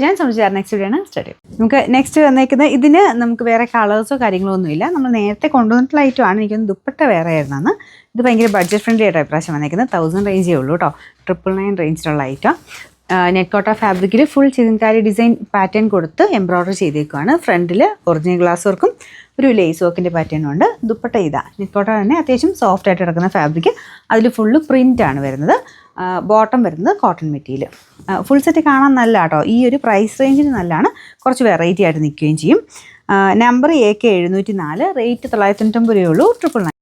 ഞാൻ സംശയം next video ആണ് സ്റ്റാർട്ട് ചെയ്യും. നമുക്ക് നെക്സ്റ്റ് വന്നേക്കുന്നത് ഇതിന് നമുക്ക് വേറെ കളേഴ്സോ കാര്യങ്ങളോ ഒന്നുമില്ല. നമ്മൾ നേരത്തെ കൊണ്ടുവന്നിട്ടുള്ള ഐറ്റമാണ്. എനിക്കൊന്ന് ദുപ്പട്ട വേറെ ആയിരുന്നാണ്. ഇത് ഭയങ്കര ബഡ്ജറ്റ് ഫ്രണ്ട്ലി ആയിട്ട് ഇപ്രാവശ്യം വന്നേക്കുന്നത്. 1000 റേഞ്ചേ ഉള്ളൂ കേട്ടോ. 999 റേഞ്ചിലുള്ള ഐറ്റം. നെറ്റ് കോട്ട ഫാബ്രിക്കിൽ ഫുൾ ചിക്കൻകാരി ഡിസൈൻ പാറ്റേൺ കൊടുത്ത് എംബ്രോയ്ഡറി ചെയ്തേക്കുവാണ്. ഫ്രണ്ടിൽ ഒറിജിനൽ ഗ്ലാസ് വർക്കും ഒരു ലേസ് വർക്കിൻ്റെ പാറ്റേണും ഉണ്ട്. ദുപ്പട്ട ഇതാ നെറ്റ് കോട്ട തന്നെ അത്യാവശ്യം സോഫ്റ്റ് ആയിട്ട് കിടക്കുന്ന ഫാബ്രിക്. അതിൽ ഫുള്ള് പ്രിൻ്റാണ് വരുന്നത്. ബോട്ടം വരുന്നത് കോട്ടൺ മെറ്റീരിയൽ. ഫുൾ സെറ്റ് കാണാൻ നല്ല കേട്ടോ. ഈ ഒരു പ്രൈസ് റേഞ്ചിന് നല്ലതാണ്. കുറച്ച് വെറൈറ്റി ആയിട്ട് നിൽക്കുകയും ചെയ്യും. നമ്പർ AK 704, റേറ്റ് 999 രൂപയേ ഉള്ളൂ. 999.